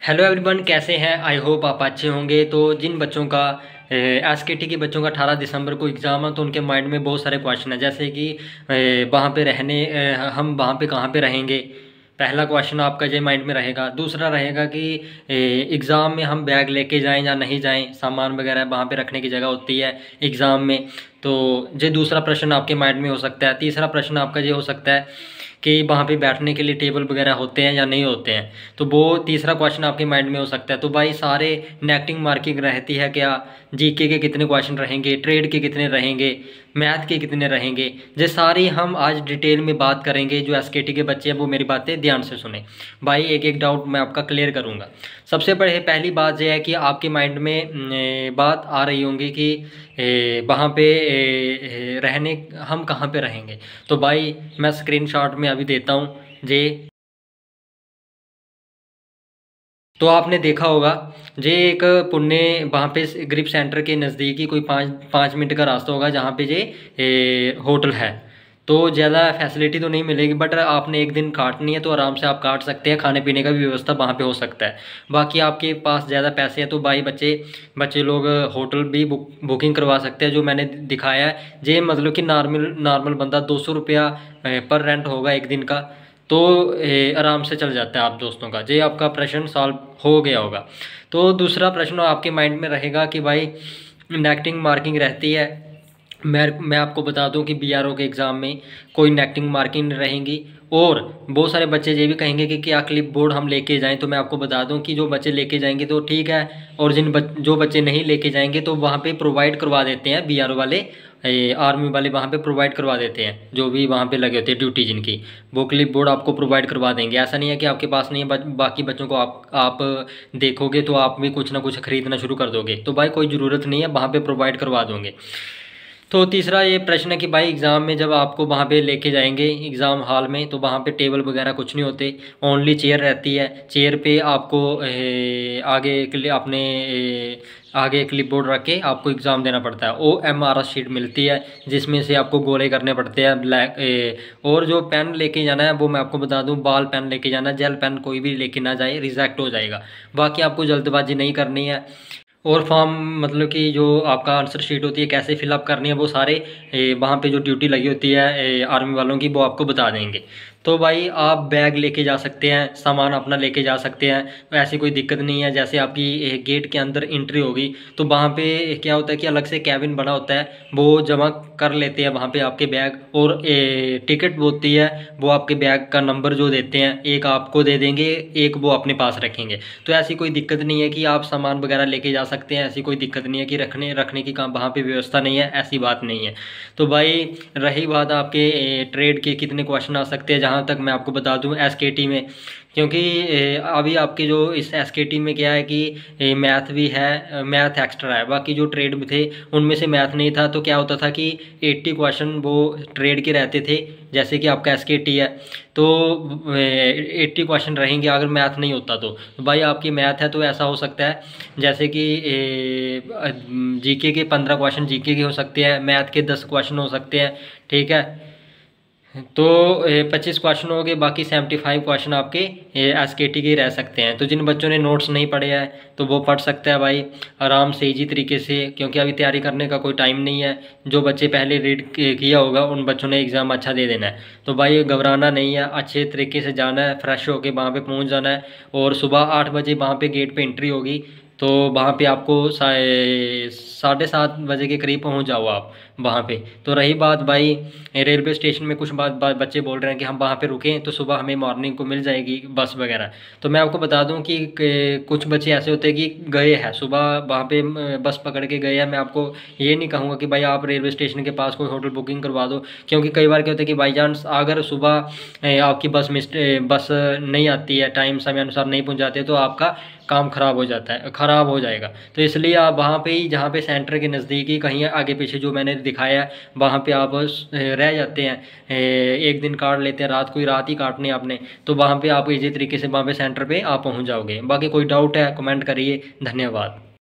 Hello everyone, कैसे हैं? I hope आप अच्छे होंगे। तो जिन बच्चों का एसकेटी के बच्चों का 18 दिसंबर को एग्ज़ाम है, तो उनके माइंड में बहुत सारे क्वेश्चन हैं, जैसे कि वहाँ पे रहने हम वहाँ पे कहाँ पे रहेंगे। पहला क्वेश्चन आपका ये माइंड में रहेगा। दूसरा रहेगा कि एग्ज़ाम में हम बैग लेके जाएं या नहीं जाएं, सामान वगैरह वहाँ पे रखने की जगह होती है एग्ज़ाम में। तो ये दूसरा प्रश्न आपके माइंड में हो सकता है। तीसरा प्रश्न आपका ये हो सकता है कि वहाँ पे बैठने के लिए टेबल वगैरह होते हैं या नहीं होते हैं। तो वो तीसरा क्वेश्चन आपके माइंड में हो सकता है। तो भाई सारे नेगेटिव मार्किंग रहती है क्या? जीके के कितने क्वेश्चन रहेंगे, ट्रेड के कितने रहेंगे, मैथ के कितने रहेंगे, ये सारी हम आज डिटेल में बात करेंगे। जो एसकेटी के बच्चे हैं वो मेरी बातें ध्यान से सुने भाई, एक एक डाउट मैं आपका क्लियर करूँगा। सबसे पहली बात यह है कि आपके माइंड में बात आ रही होंगी कि वहाँ पे रहने हम कहाँ पे रहेंगे। तो भाई मैं स्क्रीनशॉट में अभी देता हूँ जे। तो आपने देखा होगा जे एक पुणे वहाँ पे ग्रिप सेंटर के नज़दीक ही कोई पाँच मिनट का रास्ता होगा, जहाँ पे जे होटल है। तो ज़्यादा फैसिलिटी तो नहीं मिलेगी, बट आपने एक दिन काटनी है तो आराम से आप काट सकते हैं। खाने पीने का भी व्यवस्था वहाँ पे हो सकता है। बाकी आपके पास ज़्यादा पैसे हैं तो भाई बच्चे बच्चे लोग होटल भी बुकिंग करवा सकते हैं, जो मैंने दिखाया है। जे मतलब कि नॉर्मल बंदा 200 रुपया पर रेंट होगा एक दिन का, तो आराम से चल जाता है आप दोस्तों का। जे आपका प्रश्न सॉल्व हो गया होगा। तो दूसरा प्रश्न आपके माइंड में रहेगा कि भाई नेगेटिव मार्किंग रहती है। मैं आपको बता दूं कि बीआरओ के एग्ज़ाम में कोई नेगेटिव मार्किंग नहीं रहेंगी। और बहुत सारे बच्चे ये भी कहेंगे कि क्या क्लिप बोर्ड हम लेके जाएं। तो मैं आपको बता दूं कि जो बच्चे लेके जाएंगे तो ठीक है, और जो बच्चे नहीं लेके जाएंगे तो वहाँ पे प्रोवाइड करवा देते हैं बीआरओ वाले, आर्मी वाले वहाँ पे प्रोवाइड करवा देते हैं। जो भी वहाँ पे लगे होते हैं ड्यूटी जिनकी, वो क्लिप बोर्ड आपको प्रोवाइड करवा देंगे। ऐसा नहीं है कि आपके पास नहीं है, बाकी बच्चों को आप देखोगे तो आप भी कुछ ना कुछ खरीदना शुरू कर दोगे। तो भाई कोई ज़रूरत नहीं है, वहाँ पे प्रोवाइड करवा दोगे। तो तीसरा ये प्रश्न है कि भाई एग्ज़ाम में जब आपको वहाँ पे लेके जाएंगे एग्ज़ाम हॉल में, तो वहाँ पे टेबल वगैरह कुछ नहीं होते, ओनली चेयर रहती है। चेयर पे आपको आगे के लिए अपने आगे क्लिप बोर्ड रख के आपको एग्ज़ाम देना पड़ता है। OMR शीट मिलती है जिसमें से आपको गोले करने पड़ते हैं ब्लैक। और जो पेन लेके जाना है वो मैं आपको बता दूं, बाल पेन लेके जाना, जेल पेन कोई भी लेके ना जाए, रिजेक्ट हो जाएगा। बाकी आपको जल्दबाजी नहीं करनी है। और फॉर्म मतलब कि जो आपका आंसर शीट होती है कैसे फिलअप करनी है, वो सारे वहाँ पे जो ड्यूटी लगी होती है आर्मी वालों की, वो आपको बता देंगे। तो भाई आप बैग लेके जा सकते हैं, सामान अपना लेके जा सकते हैं, ऐसी कोई दिक्कत नहीं है। जैसे आपकी गेट के अंदर एंट्री होगी तो वहाँ पे क्या होता है कि अलग से कैबिन बना होता है, वो जमा कर लेते हैं वहाँ पे आपके बैग। और टिकट होती है, वो आपके बैग का नंबर जो देते हैं, एक आपको दे देंगे, एक वो अपने पास रखेंगे। तो ऐसी कोई दिक्कत नहीं है कि आप सामान वगैरह लेके जा सकते हैं। ऐसी कोई दिक्कत नहीं है कि रखने की काम वहाँ पे व्यवस्था नहीं है, ऐसी बात नहीं है। तो भाई रही बात आपके ट्रेड के कितने क्वेश्चन आ सकते हैं, जहाँ तक मैं आपको बता दूँ एसकेटी में, क्योंकि अभी आपके जो इस एसकेटी में क्या है कि मैथ भी है, मैथ एक्स्ट्रा है। बाकी जो ट्रेड में थे उनमें से मैथ नहीं था, तो क्या होता था कि 80 क्वेश्चन वो ट्रेड के रहते थे। जैसे कि आपका एसकेटी है तो 80 क्वेश्चन रहेंगे अगर मैथ नहीं होता तो भाई आपकी मैथ है तो ऐसा हो सकता है जैसे कि जीके के 15 क्वेश्चन जीके के हो सकते हैं, मैथ के 10 क्वेश्चन हो सकते हैं, ठीक है। तो 25 क्वेश्चन हो गए, बाकी 75 क्वेश्चन आपके एसकेटी के रह सकते हैं। तो जिन बच्चों ने नोट्स नहीं पढ़े हैं तो वो पढ़ सकता है भाई आराम से इजी तरीके से, क्योंकि अभी तैयारी करने का कोई टाइम नहीं है। जो बच्चे पहले रीड किया होगा उन बच्चों ने एग्ज़ाम अच्छा दे देना है। तो भाई घबराना नहीं है, अच्छे तरीके से जाना है, फ्रेश होके वहाँ पे पहुँच जाना है। और सुबह 8 बजे वहाँ पे गेट पे एंट्री होगी, तो वहाँ पे आपको 7:30 बजे के करीब पहुँच जाओ आप वहाँ पे। तो रही बात भाई रेलवे स्टेशन में कुछ बात बच्चे बोल रहे हैं कि हम वहाँ पे रुकें तो सुबह हमें मॉर्निंग को मिल जाएगी बस वगैरह। तो मैं आपको बता दूं कि कुछ बच्चे ऐसे होते हैं कि गए हैं सुबह वहाँ पे बस पकड़ के गए हैं। मैं आपको ये नहीं कहूँगा कि भाई आप रेलवे स्टेशन के पास कोई होटल बुकिंग करवा दो, क्योंकि कई बार क्या होता है कि बाई चांस अगर सुबह आपकी बस नहीं आती है, टाइम समय अनुसार नहीं पहुँच जाते, तो आपका काम ख़राब हो जाएगा। तो इसलिए आप वहाँ पे ही, जहाँ पे सेंटर के नज़दीक ही कहीं आगे पीछे जो मैंने दिखाया है वहाँ पे आप रह जाते हैं, एक दिन काट लेते हैं, रात को ही रात ही काटनी है आपने। तो वहाँ पे आप इजी तरीके से वहाँ पे सेंटर पे आप पहुँच जाओगे। बाकी कोई डाउट है कमेंट करिए। धन्यवाद।